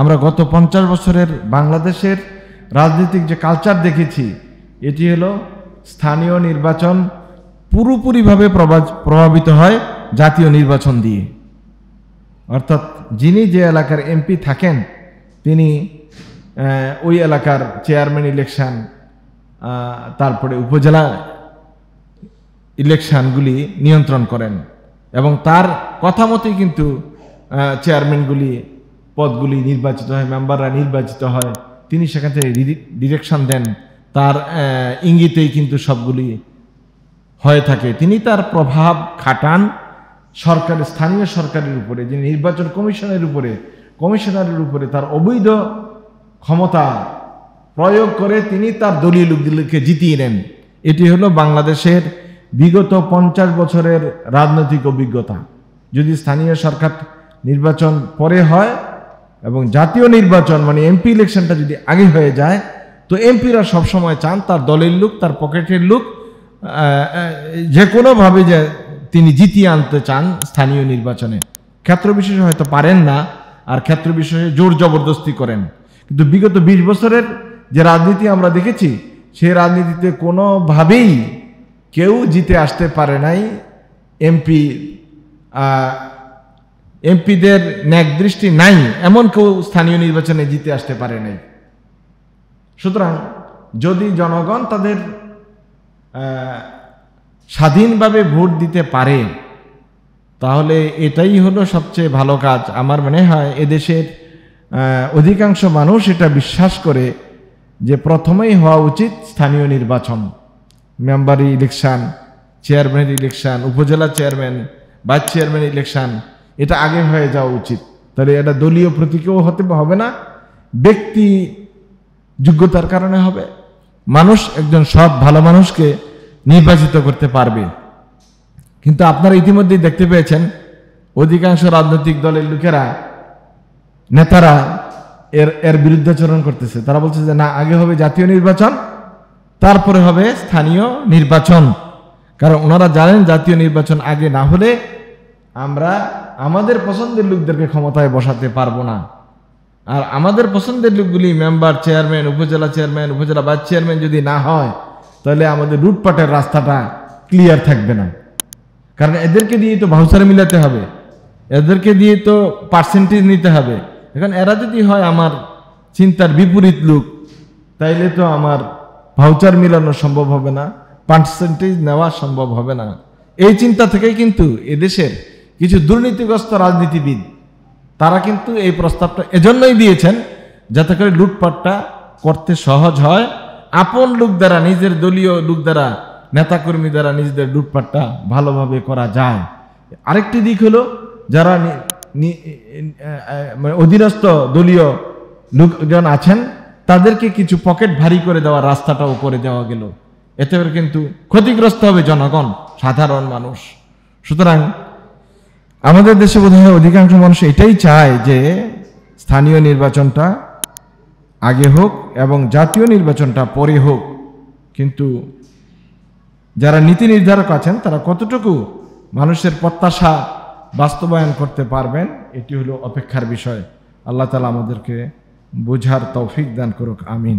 আমরা গত 50 বছরের বাংলাদেশের রাজনৈতিক যে কালচার দেখেছি, এটি হলো স্থানীয় নির্বাচন পুরোপুরিভাবে প্রভাবিত হয় জাতীয় নির্বাচন দিয়ে। অর্থাৎ যিনি যে এলাকার এমপি থাকেন তিনি ওই এলাকার চেয়ারম্যান ইলেকশন, তারপরে উপজেলা ইলেকশনগুলি নিয়ন্ত্রণ করেন এবং তার কথা মতোই কিন্তু চেয়ারম্যানগুলি পদগুলি নির্বাচিত হয়, মেম্বাররা নির্বাচিত হয়, তিনি সেখান থেকে ডিরেকশন দেন, তার ইঙ্গিতেই কিন্তু সবগুলি হয়ে থাকে। তিনি তার প্রভাব খাটান সরকারের, স্থানীয় সরকারের উপরে, যে নির্বাচন কমিশনারের উপরে তার অবৈধ ক্ষমতা প্রয়োগ করে তিনি তার দলীয় লোকদেরকে জিতিয়ে নেন। এটি হলো বাংলাদেশের বিগত 50 বছরের রাজনৈতিক অভিজ্ঞতা। যদি স্থানীয় সরকার নির্বাচন পরে হয় এবং জাতীয় নির্বাচন মানে এমপি ইলেকশনটা যদি আগে হয়ে যায়, তো এমপিরা সবসময় চান তার দলের লোক, তার পকেটের লোক যে কোনোভাবে যে তিনি জিতিয়ে আনতে চান স্থানীয় নির্বাচনে। ক্ষেত্র বিশেষে হয়তো পারেন না, আর ক্ষেত্র বিশেষে জোর জবরদস্তি করেন। কিন্তু বিগত 20 বছরের যে রাজনীতি আমরা দেখেছি, সেই রাজনীতিতে কোনোভাবেই কেউ জিতে আসতে পারে নাই। এমপিদের ন্যাক দৃষ্টি নাই এমন কেউ স্থানীয় নির্বাচনে জিতে আসতে পারে নাই। সুতরাং যদি জনগণ তাদের স্বাধীনভাবে ভোট দিতে পারে, তাহলে এটাই হলো সবচেয়ে ভালো কাজ। আমার মনে হয় এদেশের অধিকাংশ মানুষ এটা বিশ্বাস করে যে প্রথমেই হওয়া উচিত স্থানীয় নির্বাচন, মেম্বার ইলেকশন, চেয়ারম্যান ইলেকশন, উপজেলা চেয়ারম্যান, ভাইস চেয়ারম্যান ইলেকশন, এটা আগে হয়ে যাওয়া উচিত। তাহলে এটা দলীয় প্রতীকেও হবে না, ব্যক্তি যোগ্যতার কারণে হবে। মানুষ একজন সৎ ভালো মানুষকে নির্বাচিত করতে পারবে। কিন্তু আপনারা ইতিমধ্যেই দেখতে পেয়েছেন অধিকাংশ রাজনৈতিক দলের লোকেরা, নেতারা এর বিরুদ্ধাচরণ করতেছে। তারা বলছে যে না, আগে হবে জাতীয় নির্বাচন, তারপরে হবে স্থানীয় নির্বাচন। কারণ ওনারা জানেন জাতীয় নির্বাচন আগে না হলে আমরা আমাদের পছন্দের লোকদেরকে ক্ষমতায় বসাতে পারবো না। আর আমাদের পছন্দের লোকগুলি মেম্বার, চেয়ারম্যান, উপজেলা ভাইস চেয়ারম্যান যদি না হয়, তাহলে আমাদের লুটপাটের রাস্তাটা ক্লিয়ার থাকবে না। কারণ এদেরকে দিয়ে তো ভাউচার মিলাতে হবে, এদেরকে দিয়ে তো পার্সেন্টেজ নিতে হবে। এখন এরা যদি হয় আমার চিন্তার বিপরীত লোক, তাইলে তো আমার ভাউচার মিলানো সম্ভব হবে না, পার্সেন্টেজ নেওয়া সম্ভব হবে না। এই চিন্তা থেকেই কিন্তু এদেশের কিছু দুর্নীতিগ্রস্ত রাজনীতিবিদ তারা কিন্তু এই প্রস্তাবটা এজন্যই দিয়েছেন যাতে করে লুটপাটটা করতে সহজ হয়, আপন লোক দ্বারা, নিজের দলীয় লোক দ্বারা, নেতাকর্মী দ্বারা নিজেদের লুটপাটটা ভালোভাবে করা যায়। আরেকটি দিক হলো যারা অধীনস্থ দলীয় লোকজন আছেন তাদেরকে কিছু পকেট ভারী করে দেওয়ার রাস্তাটাও করে দেওয়া গেল। এতে করে কিন্তু ক্ষতিগ্রস্ত হবে জনগণ, সাধারণ মানুষ। সুতরাং আমাদের দেশে বোধহয় অধিকাংশ মানুষ এটাই চায় যে স্থানীয় নির্বাচনটা আগে হোক এবং জাতীয় নির্বাচনটা পরে হোক। কিন্তু যারা নীতি নির্ধারক আছেন তারা কতটুকু মানুষের প্রত্যাশা বাস্তবায়ন করতে পারবেন, এটি হলো অপেক্ষার বিষয়। আল্লাহ তাআলা আমাদেরকে বোঝার তৌফিক দান করুক, আমিন।